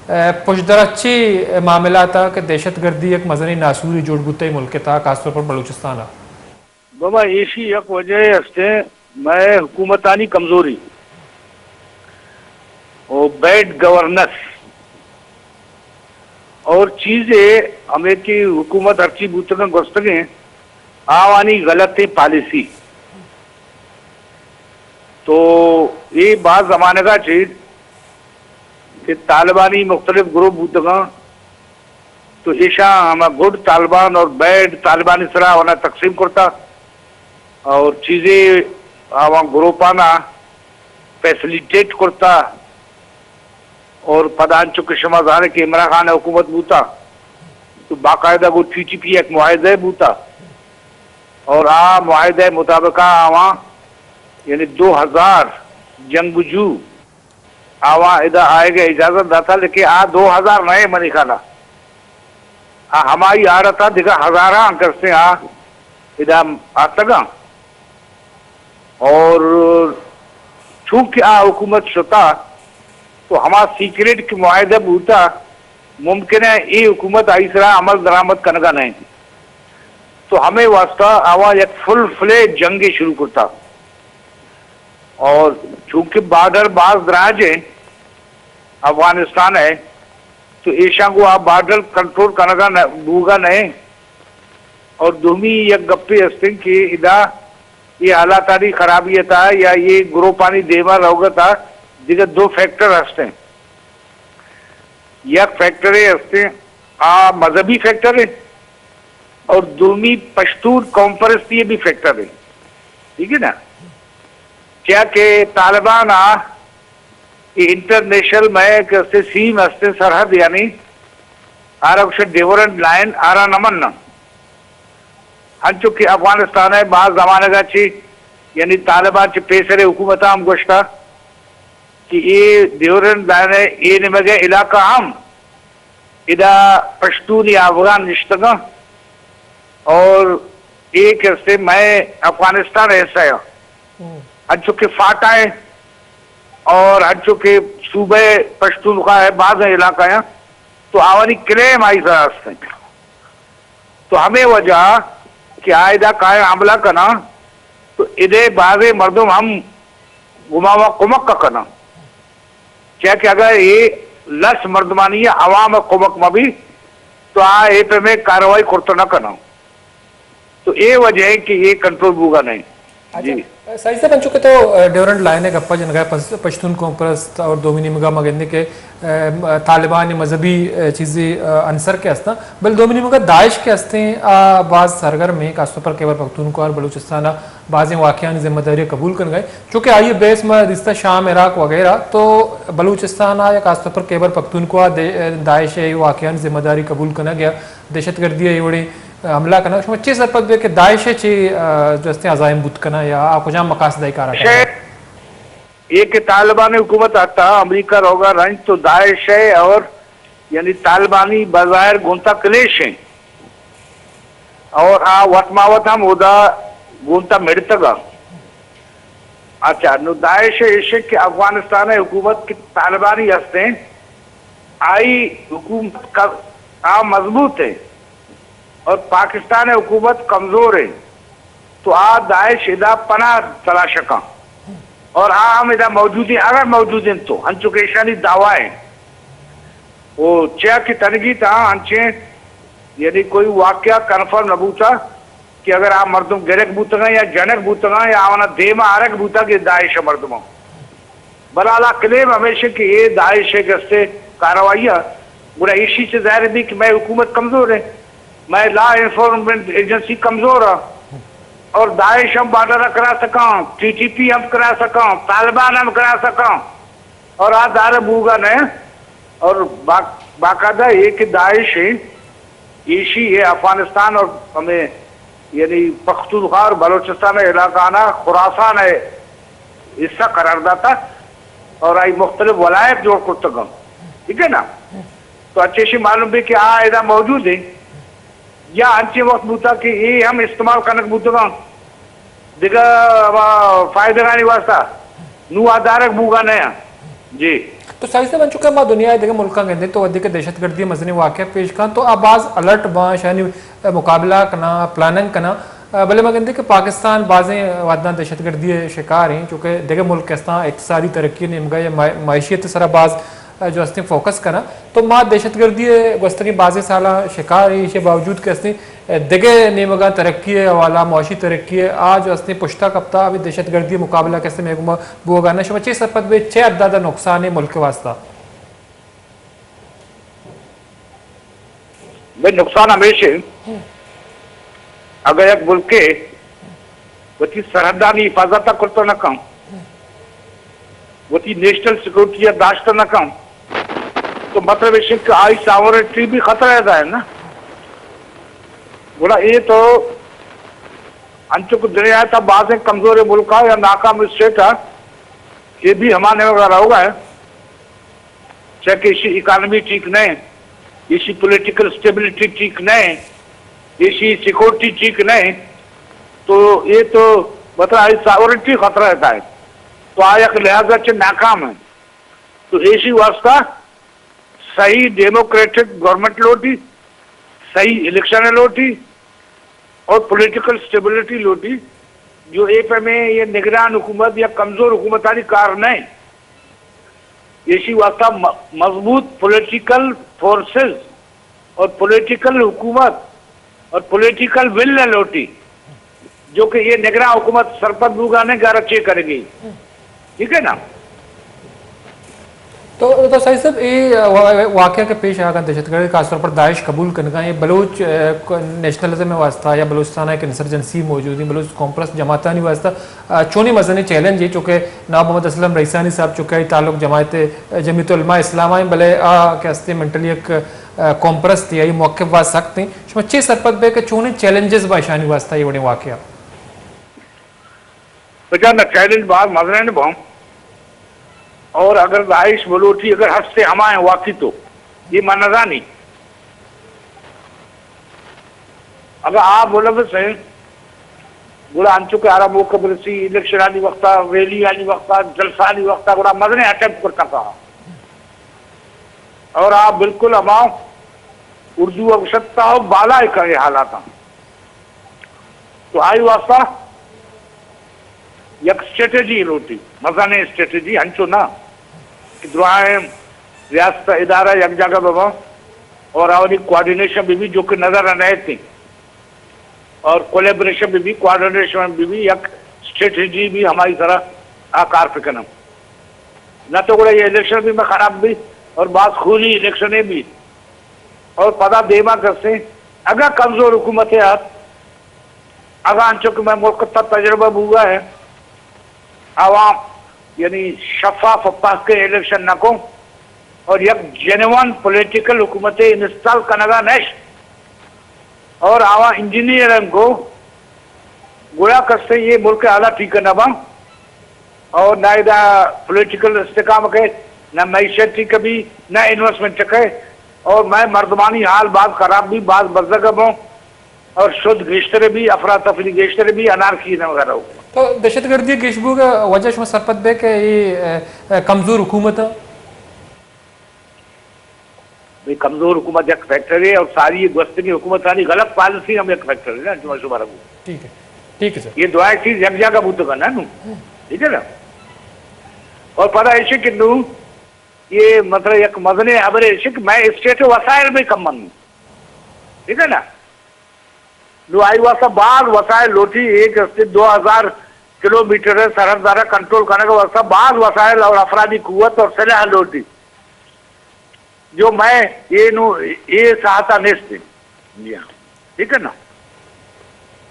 पुशदरची मामला था कि दहशत गर्दी एक मजनी नासूरी जोड़बुते मुल्क था खासतौर पर बलूचिस्तान। बाबा ऐसी एक वजह हस्ते मैं हुकूमतानी कमजोरी और बैड गवर्नेंस और चीजें अमेरिकी हुकूमत अर्ची बूतगन गोस्तगे आवानी गलत पॉलिसी। तो ये बात जमाने का चीज कि तालिबानी मुख्तलिफ ग्रुप बूतगा तो ऐसा हम गुड तालिबान और बैड तालिबानी सरा होना तकसीम करता और चीजें आवा ग्रुपाना फैसिलिटेट करता और पदान चुके शमा जाने के इमरान खान हुकूमत बूता तो बाकायदा वो TTP एक मुआहदे बूता और आ मुआहदे मुताबिक आवा यानी 2000 जंगजू आवा इधर आएगा इजाजत दाता लेकिन 2000 नए मनी खाना हमारी आ रहा था दिखा हजारा अंकर से इधर आतगा और चूंकि हुकूमत शुता तो हमारा सीक्रेट के मुआहदा बूता मुमकिन है ये हुकूमत आई सरा अमल दरामद करने नहीं तो हमें वास्ता आवाज एक फुल फ्ले जंगे शुरू करता और चूंकि बॉर्डर बाज दराज है अफगानिस्तान है तो एशिया को आप बॉर्डर कंट्रोल करने बूगा नहीं और दूमी एक गप्पे हस्ते की इदा ये हालातारी खराबी था या ये ग्रोपानी देवा रहोगा था जिधर 2 फैक्टर हस्ते एक फैक्टर है हस्ते मजहबी फैक्टर है और दूमी पश्तून कॉम्परस्ती भी फैक्टर है। ठीक है ना क्या के तालिबान इंटरनेशनल में कैसे सीम हस्ते सरहद यानी आरक्षण डिवरेंट लाइन आरा नमन न हंचो के अफगानिस्तान है बाज जमाने का ची यानी तालिबान चे पेसरे हुकूमत हम गोश्ता कि ये डिवरेंट लाइन है ये निमगे इलाका हम इदा पश्तून या अफगान निश्तगा और एक हस्ते मैं अफगानिस्तान ऐसा है हंचो के फाटा है और हंचो के सूबे पश्तून का है बाज इलाका है तो आवानी क्लेम आई सर तो हमें वजह कि आयदा का हमला करना तो इधे बाजे मर्दों हम घुमावा कुमक का करना क्या कि अगर ये लस मर्दमानी अवाम कुमक में भी तो ये पे में कार्रवाई करते न करना तो ये वजह है कि ये कंट्रोल होगा नहीं। जी सही से बन चुके तो ड्यूरेंट लाइन है गप्पा जनगा पश्तून कॉम्प्रस्त और दोमिनिमगा मगंदे के तालिबान मजहबी चीज़ें अंसर के हस्ता बल दोमिनिमगा दाइश के हस्ते बाज़ सरगर्म में खासतौर पर खैबर पख्तूनख्वा और बलूचिस्तान बाज़ वाक़यान जिम्मेदारी कबूल कर गए चूँकि आइए बेस में रिश्ता शाम इराक वगैरह तो बलूचिस्तान या खासतौर पर खैबर पख्तूनख्वा दाइश वाक़यान जिम्मेदारी कबूल करना गया दहशत गर्दी एवढी हमला करना चे सरपत के दाइश चे जस्ते अजाइम बुत करना या कुछ मकासद कार एक तालिबानी हुकूमत आता अमेरिका होगा रंज तो दाइश है और यानी तालिबानी बाजार गुंता क्लेश है और वटमावत हम उदा गुंता मिड़तगा अच्छा नु दाइश है के अफगानिस्तान है हुकूमत की तालिबानी हस्ते आई हुकूमत का मजबूत है और पाकिस्तान है हुकूमत कमजोर है तो दाइश इदा पना तलाश का और हम इधर मौजूद हैं अगर मौजूद हैं तो हंचुकेशानी दावा है वो चे की तनगी था हंचे यदि कोई वाक्य कन्फर्म न बूता कि अगर आप मर्दों गिरक बूतगा या जनक बूतगा या आना देमा आरक बूता कि दाइश मर्दों बलाला क्लेम हमेशा कि ये दाइश है गस्ते कार्रवाइया बुरा इसी से जाहिर भी कि मैं हुकूमत कमजोर है मैं लॉ इन्फोर्समेंट एजेंसी कमजोर है और दाइश हम बॉर्डर करा सका TTP हम करा सका तालिबान हम करा सका और दार बूगा ने और बाकायदा एक दाइश है ईशी है अफगानिस्तान और हमें यानी पख्तूनख्वा और बलोचिस्तान इलाका ना खुरासान है हिस्सा करारदाता और आई मुख्तलिफ वलायत जोड़ करता ठीक है ना तो अच्छे से मालूम भी कि इधर मौजूद है या अच्छे वक्त बूता कि ये हम इस्तेमाल करने बूतगा दिगा फायदा नहीं वास्ता नू आधारक बूगा नया जी तो सही से बन चुका है मां दुनिया देखे मुल्क कहते तो अधिक दहशतगर्दी मजनी वाक़ पेश कर तो आबाज अलर्ट बाँ यानी मुकाबला करना प्लानिंग करना भले मैं कहते कि पाकिस्तान बाज़ें वादना दहशतगर्दी शिकार हैं चूँकि देखे मुल्क किस तरह इकतसादी तरक्की निमगा या मायशियत सराबाज जो हस्ती फोकस करा तो माँ दहशतगर्दी गस्तगी बाज़ साल शिकार है इसके बावजूद कि हस्ती दिगे नेमगा तरक्की वाला मुआशी तरक्की है आज हस्ती पुश्ता कप्ता अभी दहशतगर्दी मुकाबला कैसे मैं बुआगाना शमचे सरपत में 6 अदादा नुकसान है मुल्क के वास्ता भाई नुकसान हमेशा अगर एक मुल्क के वती सरहदानी हिफाजत करतो न कम वती नेशनल सिक्योरिटी दाश्त न कम तो मतलब इसे आई सावरेंटी भी खतरा रहता है ना बोला ये तो अंचुक दुनिया था बाज़ कमजोर मुल्क है या नाकाम स्टेट है ये भी हमारे वगैरह होगा है चाहे कि इसी इकानमी ठीक नहीं इसी पॉलिटिकल स्टेबिलिटी ठीक नहीं इसी सिक्योरिटी ठीक नहीं तो ये तो मतलब सॉवरेंटी खतरा रहता है तो आया के लिहाजा से नाकाम है तो इसी वास्ता सही डेमोक्रेटिक गवर्नमेंट लोटी सही इलेक्शन लोटी और पॉलिटिकल स्टेबिलिटी लोटी जो एक में ये निगरान हुकूमत या कमजोर हुकूमतानी कार नहीं इसी वास्ता मजबूत पॉलिटिकल फोर्सेस और पॉलिटिकल हुकूमत और पॉलिटिकल विल न लोटी जो कि ये निगरान हुकूमत सरपत बुगा ने गारचे करेगी ठीक है ना तो सही साहब ये वाक़या के पेश आगा दहशतगर्दी खासतौर पर दाइश कबूल करने का ये बलोच नेशनलिज्म में वास्ता या बलोचिस्तान एक इंसर्जेंसी मौजूद है बलोच कॉम्प्रेस जमातानी वास्ता चोनी मजनी चैलेंज है चूँकि नवाब मोहम्मद असलम रईसानी साहब चुके ताल्लुक जमात जमीयत उलमा इस्लाम भले कहते मेंटली एक कॉम्प्रेस थी ये मौके वाद सख्त थी शमचे सरपत बे के चोनी चैलेंजेस बाशानी वास्ता ये बड़े वाक़या चैलेंज बात मजने बहु और अगर दाइश बलोची अगर हद से हमारे वाकई तो ये माना नहीं अगर आप बोला तो सही बुरा अंचु के आरा मौके पर सी इलेक्शन आनी वक्त रैली आनी वक्त जलसा आनी वक्त बुरा मजने अटेम्प्ट करता कहा और आप बिल्कुल हमाओ उर्दू आवश्यकता हो बाला करे हालात तो आई वास्ता एक स्ट्रेटेजी रोटी मजाने स्ट्रेटेजी हंचो ना कि दुआएं रियासत इदारा एक जगह बाबा और आवनी कोऑर्डिनेशन भी जो कि नजर आने थी और कोलेबोरेशन भी कोऑर्डिनेशन भी एक स्ट्रेटेजी भी हमारी तरह आकार पे करना न तो बोला ये इलेक्शन भी में खराब भी और बात खूनी इलेक्शन भी और पता देमा करते अगर कमजोर हुकूमत है अगर अंचो कि मैं मुल्क का तजुर्बा हुआ है आवाम यानी शफाफ पाक के इलेक्शन न को और एक जेन्युइन पॉलिटिकल हुकूमत इंस्टॉल करने नेश और आवा इंजीनियर को गोया करते ये मुल्क आला ठीक न बा और ना इदा पॉलिटिकल इस्तेकाम के न मैशत कभी न इन्वेस्टमेंट के और मैं मर्दमानी हाल बात खराब भी बात बजगब हूँ और शुद्ध गेश्तरे भी अफरा तफरी गेश्तरे भी अनारकी न वगैरह हो तो दहशतगर्दी गेशबू का वजह में सरपत बे के ये कमजोर हुकूमत है भाई कमजोर हुकूमत एक फैक्टर है और सारी गश्ती हुकूमत वाली गलत पॉलिसी हम एक फैक्टर है ना जो ठीक है सर ये दुआ चीज एक जगह बूत करना नू ठीक है ना और पता ऐसे कि नू ये मतलब एक मजने अबर ऐसे कि मैं स्टेट वसाइल में कम मन ठीक है ना लो आई वास्ता बाद वसाइल लोटी एक 2000 किलोमीटर सरहद द्वारा कंट्रोल करने का वास्ता बाद वसाइल और अफराधी कुवत और सलाह लोटी जो मैं ये सहायता नहीं ठीक है ना